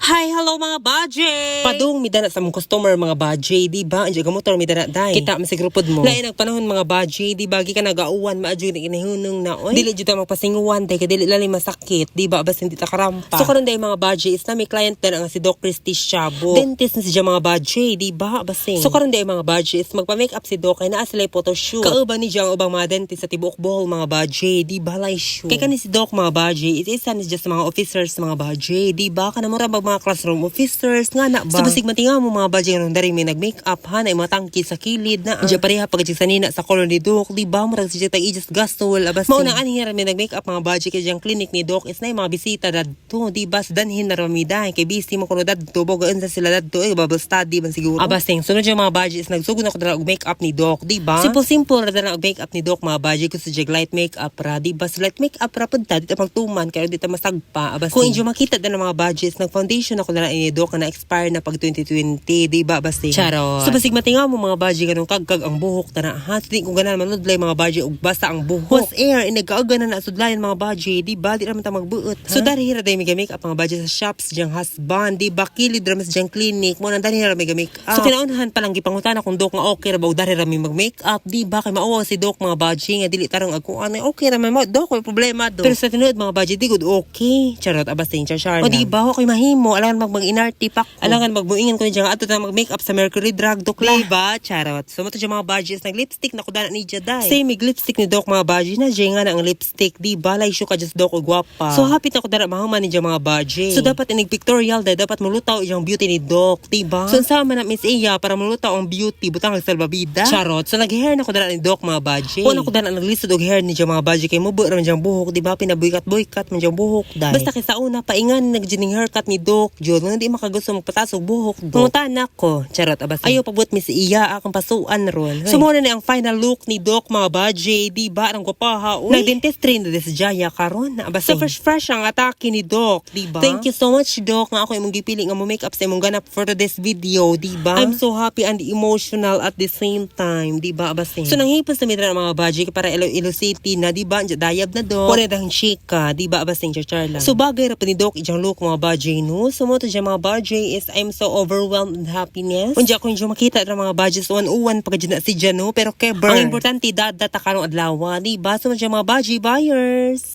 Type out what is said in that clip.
Hi, hello mga budget! Padung, midana sa mong customer mga budget, di ba? Andiyan ka motor, midana day. Kita man sa grupod mo. Lain ang panahon mga budget, di ba? Gika nag-auwan, maadyo na kinahunong na, oy. Dili dito magpasinguan, day, kadili lali masakit, di ba? Basta hindi ta karampa. So karon day mga budget, is na may client na nga si Doc Christy Shabo. Dentist na siya mga budget, di ba? Basing. So karon day mga budget, is magpa-make up si Doc, kay naa sila photoshoot. Kauban ni Jang ubang mga dentist sa tibuok Bohol mga budget, di ba? Lay show. Kay kani si Doc mga budget, is isa ni just mga officers mga budget, di ba? Kanamura mga classroom officers nga na ba. So basig matinga mo mga budget nung dari may nag-make up ha na mga tangki sa kilid na. Diya pareha pagkajig sanina sa color ni Doc, di ba? Murag si tag i-just gastol abas. Mauna ani ra may nag-make up mga budget kay jang clinic ni Doc is na mga bisita dadto, di ba? Danhin na ramida kay busy mo kuno dadto bogaan sa sila dadto bubble study man siguro. Abasing sunod yung mga budget is nagsugod na ko dala og make up ni Doc, di ba? Simple ra dala og make up ni Doc mga budget ko sa jag light make up ra, di ba? So light make up ra pud ta dito magtuman kay dito masagpa abas. Kung inyo makita dan mga budgets nag foundation ako na ini Doc na expire na pag 2020, di ba basta? Charot. So basig matinga mo mga budget kanong kagkag ang buhok tana ha. Di ko ganan manudlay mga budget og basta ang buhok. Was air inagkaagan na sudlayan mga budget, di ba? Di ra man ta magbuot. So dari hira day make up mga budget sa shops jang husband, di ba? Kilid ra mas jang clinic mo nang dari ra make up. So kinaunahan pa lang gipangutan akong Doc nga okay ra ba og dari ra mi mag-make up, di ba? Kay maawa si Doc mga budget nga dili tarong ako ano okay ra man mo Doc may problema do. Pero sa tinuod mga budget di good okay. Charot abasting char. O di ba okay mahimo alangan mag-inarty pak. Alangan magbuingan ko ni Jang ato na mag-makeup sa Mercury Drug Doc la. Diba? Charot. So mato mga budgets nag-lipstick na ko dana ni Jaday. Same lipstick ni Doc mga budget na Jay nga na ang lipstick. Diba? Like siya ka just Doc o gwapa. So happy na ko dana mahuman ni mga budget. So dapat inig pictorial day dapat mulutaw iyang beauty ni Doc. Diba? So sama na Miss Iya para mulutaw ang beauty butang salbabida. Charot. So nag-hair na ko dana ni Doc mga budget. Una ko dana naglisod og hair ni mga budget kay mubo ra man jang buhok. Diba? Pinabuykat-buykat man jang buhok day. Basta kay sa una paingan nagjining haircut ni Doc. Jud nga di makagusto magpatasog buhok do. Pungutan ako. Charot abas. Ayaw pabut mi si Iya akong pasuan ron. So mo na ang final look ni Doc mga budget, di ba? Ang gwapaha. Nag-dentistry na si Jaya karon na abas. So fresh ang atake ni Doc, di ba? Thank you so much Doc nga ako imong gipili nga mo make up sa imong ganap for this video, di ba? I'm so happy and emotional at the same time, di ba? Abas. So nanghipos na midra mga budget para Iloilo City na, di ba? Dayab na Doc. Kore dang chika, di ba? Abas charla. So bagay ra pa ni Doc ijang look mga budget no. So mo to mga budget is I'm so overwhelmed with happiness. Unja ko yung makita ng mga budgets uwan pagka na si Jano pero keber. Ang importante data karong adlaw, di ba? So mga budget buyers.